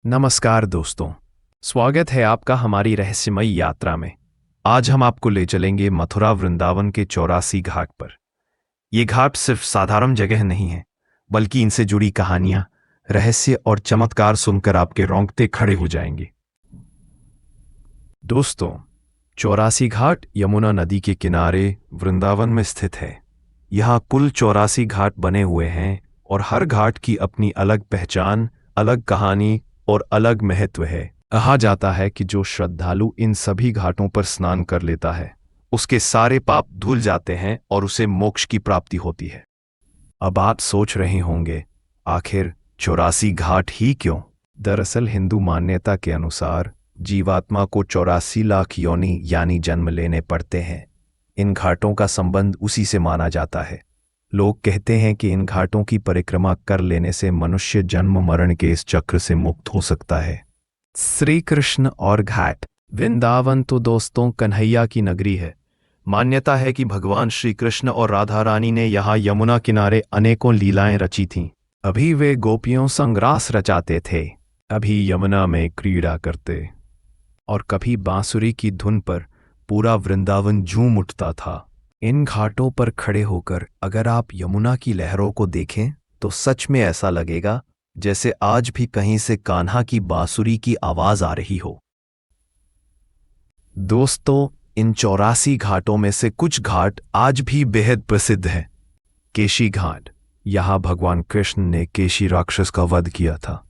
नमस्कार दोस्तों, स्वागत है आपका हमारी रहस्यमयी यात्रा में। आज हम आपको ले चलेंगे मथुरा वृंदावन के 84 घाट पर। ये घाट सिर्फ साधारण जगह नहीं है, बल्कि इनसे जुड़ी कहानियां, रहस्य और चमत्कार सुनकर आपके रोंगटे खड़े हो जाएंगे। दोस्तों, 84 घाट यमुना नदी के किनारे वृंदावन में स्थित है। यहाँ कुल 84 घाट बने हुए हैं और हर घाट की अपनी अलग पहचान, अलग कहानी और अलग महत्व है। कहा जाता है कि जो श्रद्धालु इन सभी घाटों पर स्नान कर लेता है, उसके सारे पाप धुल जाते हैं और उसे मोक्ष की प्राप्ति होती है। अब आप सोच रहे होंगे, आखिर 84 घाट ही क्यों? दरअसल हिंदू मान्यता के अनुसार जीवात्मा को 84 लाख योनि यानी जन्म लेने पड़ते हैं। इन घाटों का संबंध उसी से माना जाता है। लोग कहते हैं कि इन घाटों की परिक्रमा कर लेने से मनुष्य जन्म मरण के इस चक्र से मुक्त हो सकता है। श्री कृष्ण और घाट। वृंदावन तो दोस्तों कन्हैया की नगरी है। मान्यता है कि भगवान श्री कृष्ण और राधा रानी ने यहाँ यमुना किनारे अनेकों लीलाएं रची थीं। अभी वे गोपियों संग रास रचाते थे, अभी यमुना में क्रीड़ा करते, और कभी बांसुरी की धुन पर पूरा वृंदावन झूम उठता था। इन घाटों पर खड़े होकर अगर आप यमुना की लहरों को देखें तो सच में ऐसा लगेगा जैसे आज भी कहीं से कान्हा की बांसुरी की आवाज आ रही हो। दोस्तों, इन 84 घाटों में से कुछ घाट आज भी बेहद प्रसिद्ध हैं। केशी घाट, यहां भगवान कृष्ण ने केशी राक्षस का वध किया था।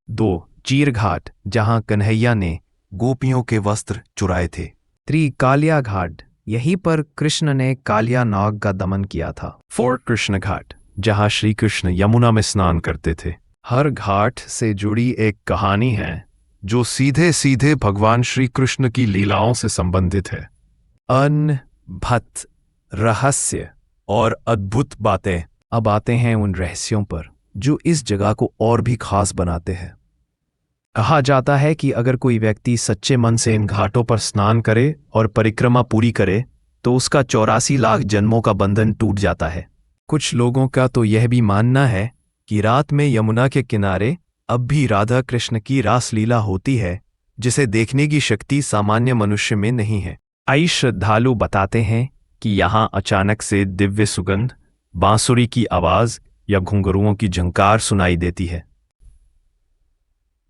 2. चीर घाट, जहां कन्हैया ने गोपियों के वस्त्र चुराए थे। 3. कालिया घाट, यहीं पर कृष्ण ने कालिया नाग का दमन किया था। 4. कृष्ण घाट, जहां श्री कृष्ण यमुना में स्नान करते थे। हर घाट से जुड़ी एक कहानी है जो सीधे सीधे भगवान श्री कृष्ण की लीलाओं से संबंधित है। अद्भुत रहस्य और अद्भुत बातें। अब आते हैं उन रहस्यों पर जो इस जगह को और भी खास बनाते हैं। कहा जाता है कि अगर कोई व्यक्ति सच्चे मन से इन घाटों पर स्नान करे और परिक्रमा पूरी करे तो उसका 84 लाख जन्मों का बंधन टूट जाता है। कुछ लोगों का तो यह भी मानना है कि रात में यमुना के किनारे अब भी राधा कृष्ण की रासलीला होती है, जिसे देखने की शक्ति सामान्य मनुष्य में नहीं है। कई श्रद्धालु बताते हैं कि यहाँ अचानक से दिव्य सुगंध, बांसुरी की आवाज या घुंघरुओं की झंकार सुनाई देती है।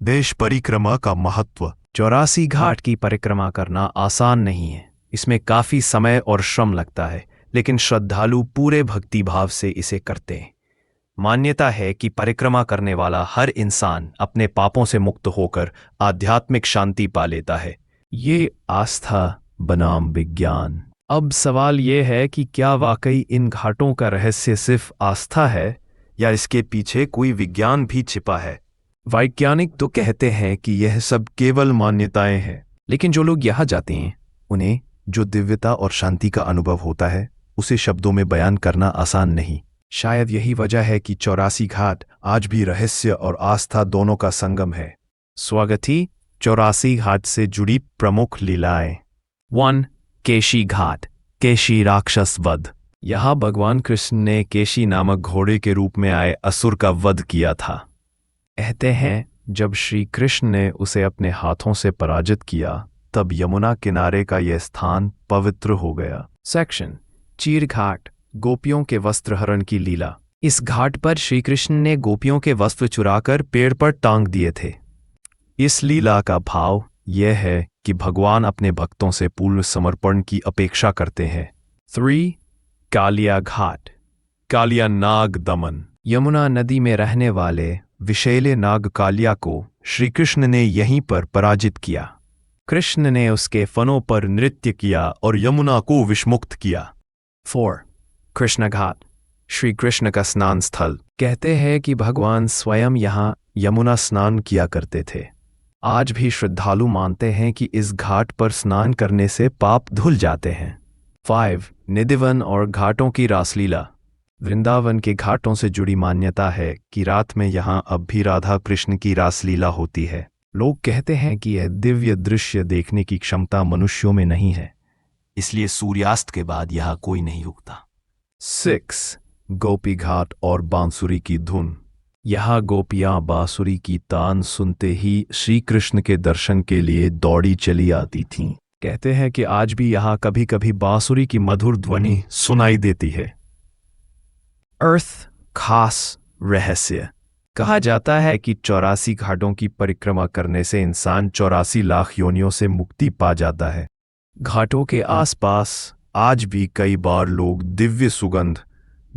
देश परिक्रमा का महत्व। 84 घाट की परिक्रमा करना आसान नहीं है। इसमें काफी समय और श्रम लगता है, लेकिन श्रद्धालु पूरे भक्ति भाव से इसे करते हैं। मान्यता है कि परिक्रमा करने वाला हर इंसान अपने पापों से मुक्त होकर आध्यात्मिक शांति पा लेता है। ये आस्था बनाम विज्ञान। अब सवाल यह है कि क्या वाकई इन घाटों का रहस्य सिर्फ आस्था है या इसके पीछे कोई विज्ञान भी छिपा है? वैज्ञानिक तो कहते हैं कि यह सब केवल मान्यताएं हैं, लेकिन जो लोग यहाँ जाते हैं उन्हें जो दिव्यता और शांति का अनुभव होता है उसे शब्दों में बयान करना आसान नहीं। शायद यही वजह है कि 84 घाट आज भी रहस्य और आस्था दोनों का संगम है। स्वागत ही 84 घाट से जुड़ी प्रमुख लीलाएं। 1. केशी घाट, केशी राक्षस वध। यहाँ भगवान कृष्ण ने केशी नामक घोड़े के रूप में आए असुर का वध किया था। कहते हैं जब श्री कृष्ण ने उसे अपने हाथों से पराजित किया तब यमुना किनारे का यह स्थान पवित्र हो गया। सेक्शन चीर घाट, गोपियों के वस्त्र हरण की लीला। इस घाट पर श्री कृष्ण ने गोपियों के वस्त्र चुराकर पेड़ पर टांग दिए थे। इस लीला का भाव यह है कि भगवान अपने भक्तों से पूर्ण समर्पण की अपेक्षा करते हैं। 3. कालिया घाट, कालिया नाग दमन। यमुना नदी में रहने वाले विषैले नाग कालिया को श्री कृष्ण ने यहीं पर पराजित किया। कृष्ण ने उसके फनों पर नृत्य किया और यमुना को विषमुक्त किया। 4. कृष्ण घाट, श्री कृष्ण का स्नान स्थल। कहते हैं कि भगवान स्वयं यहाँ यमुना स्नान किया करते थे। आज भी श्रद्धालु मानते हैं कि इस घाट पर स्नान करने से पाप धुल जाते हैं। 5. निधिवन और घाटों की रासलीला। वृंदावन के घाटों से जुड़ी मान्यता है कि रात में यहाँ अब भी राधा कृष्ण की रासलीला होती है। लोग कहते हैं कि यह दिव्य दृश्य देखने की क्षमता मनुष्यों में नहीं है, इसलिए सूर्यास्त के बाद यहाँ कोई नहीं उगता। 6. गोपी घाट और बांसुरी की धुन। यहाँ गोपियां बांसुरी की तान सुनते ही श्री कृष्ण के दर्शन के लिए दौड़ी चली आती थीं। कहते हैं कि आज भी यहाँ कभी कभी बांसुरी की मधुर ध्वनि सुनाई देती है। अर्थ खास रहस्य। कहा जाता है कि 84 घाटों की परिक्रमा करने से इंसान 84 लाख योनियों से मुक्ति पा जाता है। घाटों के आसपास आज भी कई बार लोग दिव्य सुगंध,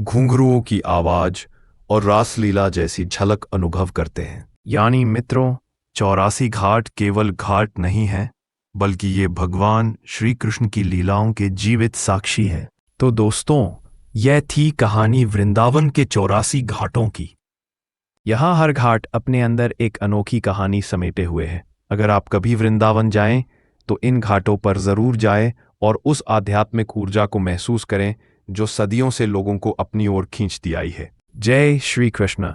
घुंघरुओं की आवाज और रासलीला जैसी झलक अनुभव करते हैं। यानी मित्रों, 84 घाट केवल घाट नहीं है, बल्कि ये भगवान श्री कृष्ण की लीलाओं के जीवित साक्षी है। तो दोस्तों, यह थी कहानी वृंदावन के 84 घाटों की। यहाँ हर घाट अपने अंदर एक अनोखी कहानी समेटे हुए है। अगर आप कभी वृंदावन जाएं तो इन घाटों पर जरूर जाएं और उस आध्यात्मिक ऊर्जा को महसूस करें जो सदियों से लोगों को अपनी ओर खींचती आई है। जय श्री कृष्ण।